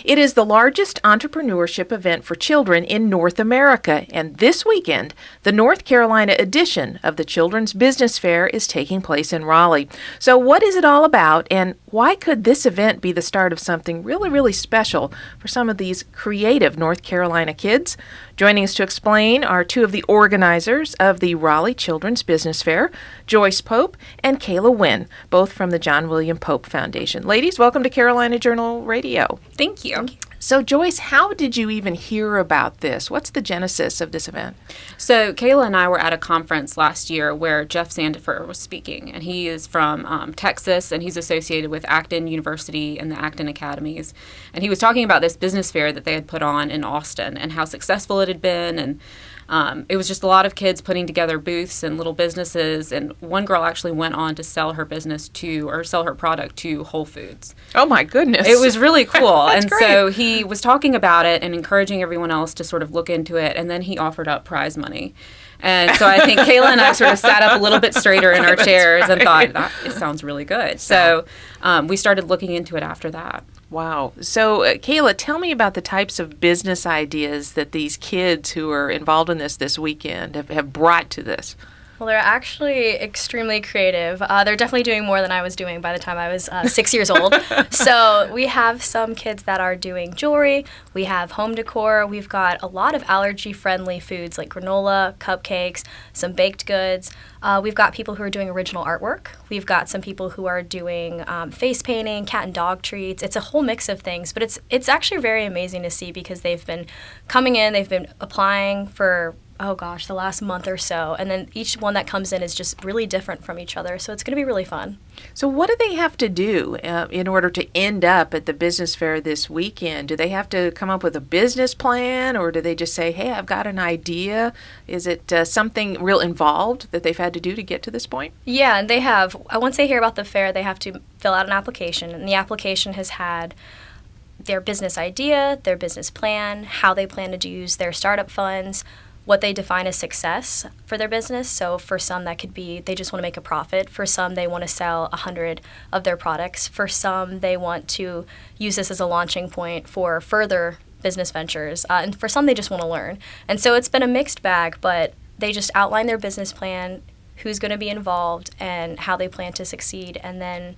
It is the largest entrepreneurship event for children in North America, and this weekend, the North Carolina edition of the Children's Business Fair is taking place in Raleigh. So what is it all about, and why could this event be the start of something really, really special for some of these creative North Carolina kids? Joining us to explain are two of the organizers of the Raleigh Children's Business Fair, Joyce Pope and Kayla Nguyen, both from the John William Pope Foundation. Ladies, welcome to Carolina Journal Radio. Thank you. So, Joyce, how did you even hear about this? What's the genesis of this event? So, Kayla and I were at a conference last year where Jeff Sandifer was speaking, and he is from Texas, and he's associated with Acton University and the Acton Academies. And he was talking about this business fair that they had put on in Austin and how successful it had been, and it was just a lot of kids putting together booths and little businesses, and one girl actually went on to sell her product to Whole Foods. Oh my goodness. It was really cool. That's and great. So he was talking about it and encouraging everyone else to sort of look into it, and then he offered up prize money. And so I think Kayla and I sort of sat up a little bit straighter in our chairs and thought, it sounds really good. So we started looking into it after that. Wow. So, Kayla, tell me about the types of business ideas that these kids who are involved in this weekend have brought to this. Well, they're actually extremely creative. They're definitely doing more than I was doing by the time I was 6 years old. So we have some kids that are doing jewelry. We have home decor. We've got a lot of allergy-friendly foods like granola, cupcakes, some baked goods. We've got people who are doing original artwork. We've got some people who are doing face painting, cat and dog treats. It's a whole mix of things, but it's actually very amazing to see because they've been coming in, they've been applying for the last month or so. And then each one that comes in is just really different from each other. So it's going to be really fun. So what do they have to do in order to end up at the business fair this weekend? Do they have to come up with a business plan, or do they just say, hey, I've got an idea? Is it something real involved that they've had to do to get to this point? Yeah, and they have. Once they hear about the fair, they have to fill out an application. And the application has had their business idea, their business plan, how they plan to use their startup funds, what they define as success for their business. So for some, that could be they just want to make a profit. For some, they want to sell 100 of their products. For some, they want to use this as a launching point for further business ventures. And for some, they just want to learn. And so it's been a mixed bag, but they just outline their business plan, who's going to be involved, and how they plan to succeed. And then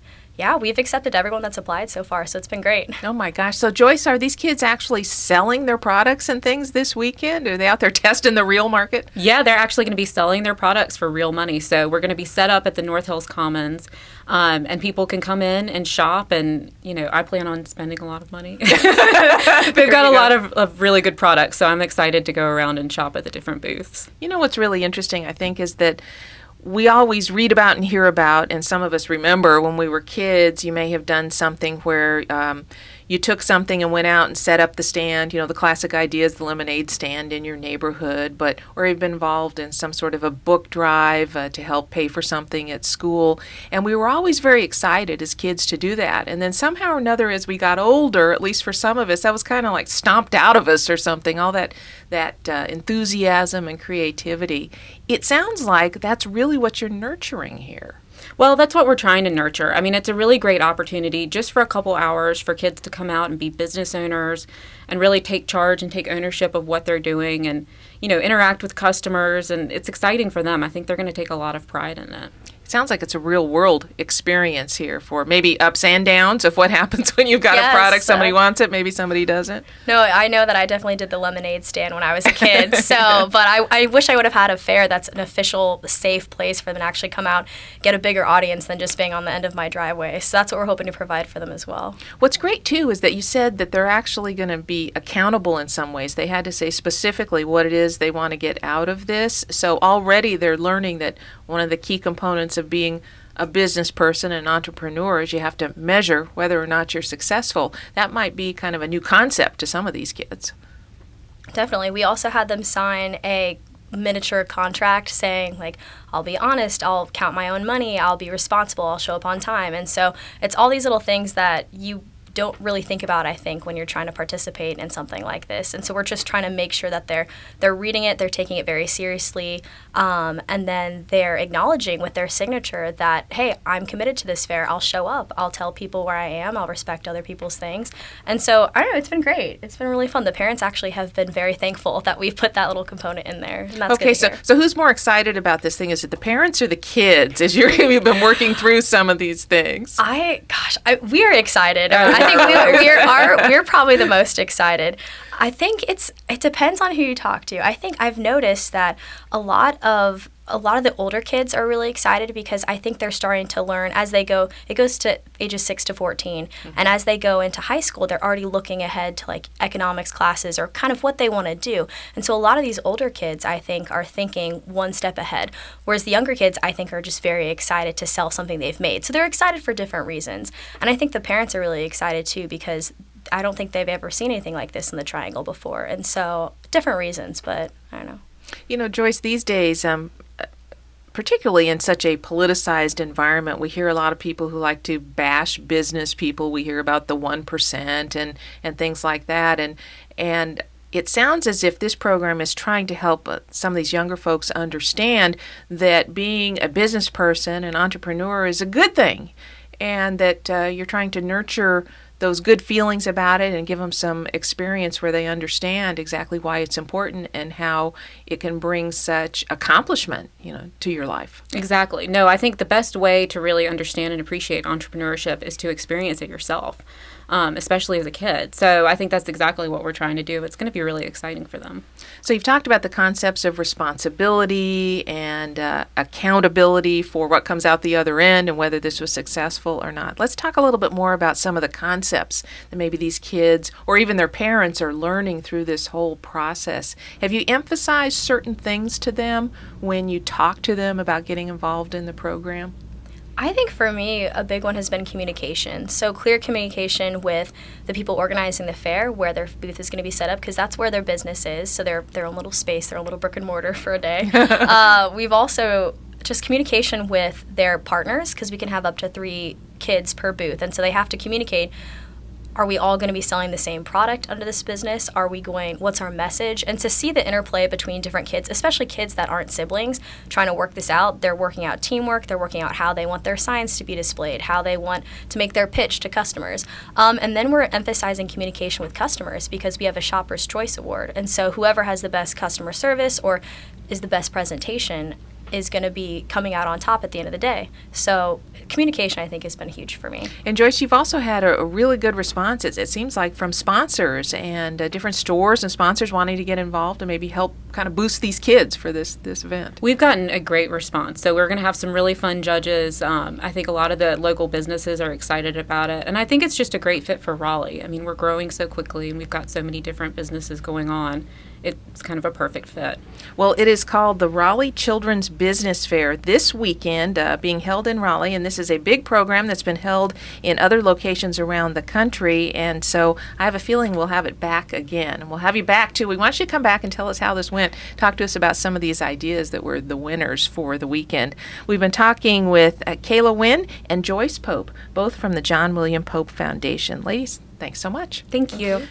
we've accepted everyone that's applied so far, so it's been great. Oh my gosh. So Joyce, are these kids actually selling their products and things this weekend? Are they out there testing the real market? Yeah, they're actually going to be selling their products for real money. So we're going to be set up at the North Hills Commons, and people can come in and shop, and, I plan on spending a lot of money. They've got a lot of really good products, so I'm excited to go around and shop at the different booths. You know what's really interesting, I think, is that we always read about and hear about, and some of us remember when we were kids, you may have done something where you took something and went out and set up the stand. The classic idea is the lemonade stand in your neighborhood, or you've been involved in some sort of a book drive to help pay for something at school. And we were always very excited as kids to do that. And then somehow or another, as we got older, at least for some of us, that was kind of like stomped out of us or something, all that enthusiasm and creativity. It sounds like that's really what you're nurturing here. Well, that's what we're trying to nurture. I mean, it's a really great opportunity just for a couple hours for kids to come out and be business owners and really take charge and take ownership of what they're doing and, interact with customers. And it's exciting for them. I think they're going to take a lot of pride in it. It sounds like it's a real world experience here for maybe ups and downs of what happens when you've got a product, somebody wants it, maybe somebody doesn't. No, I know that I definitely did the lemonade stand when I was a kid. But I wish I would have had a fair that's an official, safe place for them to actually come out, get a bigger audience than just being on the end of my driveway. So that's what we're hoping to provide for them as well. What's great, too, is that you said that they're actually going to be accountable in some ways. They had to say specifically what it is they want to get out of this. So already they're learning that one of the key components of being a business person and entrepreneur is you have to measure whether or not you're successful. That might be kind of a new concept to some of these kids. Definitely. We also had them sign a miniature contract saying, I'll be honest, I'll count my own money, I'll be responsible, I'll show up on time. And so it's all these little things that you don't really think about, I think, when you're trying to participate in something like this. And so we're just trying to make sure that they're reading it, they're taking it very seriously, and then they're acknowledging with their signature that, hey, I'm committed to this fair. I'll show up. I'll tell people where I am. I'll respect other people's things. And so, I don't know, it's been great. It's been really fun. The parents actually have been very thankful that we've put that little component in there. And that's okay, good to hear. so who's more excited about this thing? Is it the parents or the kids as you've been working through some of these things? We are excited. I think we're probably the most excited. I think it depends on who you talk to. I think I've noticed that a lot of the older kids are really excited because I think they're starting to learn as they go. It goes to ages 6 to 14. Mm-hmm. And as they go into high school, they're already looking ahead to like economics classes or kind of what they want to do. And so a lot of these older kids, I think, are thinking one step ahead. Whereas the younger kids, I think, are just very excited to sell something they've made. So they're excited for different reasons. And I think the parents are really excited too because I don't think they've ever seen anything like this in the Triangle before. And so different reasons, but I don't know. You know, Joyce, these days, particularly in such a politicized environment, we hear a lot of people who like to bash business people. We hear about the 1% and things like that. And it sounds as if this program is trying to help some of these younger folks understand that being a business person, an entrepreneur, is a good thing, and that you're trying to nurture those good feelings about it and give them some experience where they understand exactly why it's important and how it can bring such accomplishment, to your life. Exactly. No, I think the best way to really understand and appreciate entrepreneurship is to experience it yourself, especially as a kid. So I think that's exactly what we're trying to do. It's going to be really exciting for them. So you've talked about the concepts of responsibility and accountability for what comes out the other end and whether this was successful or not. Let's talk a little bit more about some of the concepts that maybe these kids or even their parents are learning through this whole process. Have you emphasized certain things to them when you talk to them about getting involved in the program? I think for me, a big one has been communication. So clear communication with the people organizing the fair, where their booth is going to be set up, because that's where their business is. So their own little space, their own little brick and mortar for a day. We've also just communication with their partners, because we can have up to 3 kids per booth. And so they have to communicate. Are we all going to be selling the same product under this business? What's our message? And to see the interplay between different kids, especially kids that aren't siblings, trying to work this out. They're working out teamwork. They're working out how they want their signs to be displayed, how they want to make their pitch to customers. And then we're emphasizing communication with customers because we have a Shopper's Choice Award. And so whoever has the best customer service or is the best presentation is going to be coming out on top at the end of the day. So communication, I think, has been huge for me. And Joyce, you've also had a really good response, it seems like, from sponsors and different stores and sponsors wanting to get involved and maybe help kind of boost these kids for this event. We've gotten a great response. So we're going to have some really fun judges. I think a lot of the local businesses are excited about it. And I think it's just a great fit for Raleigh. I mean, we're growing so quickly and we've got so many different businesses going on. It's kind of a perfect fit. Well, it is called the Raleigh Children's Business Fair this weekend, being held in Raleigh, and this is a big program that's been held in other locations around the country, and so I have a feeling we'll have it back again. And we'll have you back, too. We want you to come back and tell us how this went. Talk to us about some of these ideas that were the winners for the weekend. We've been talking with Kayla Nguyen and Joyce Pope, both from the John William Pope Foundation. Ladies, thanks so much. Thank you.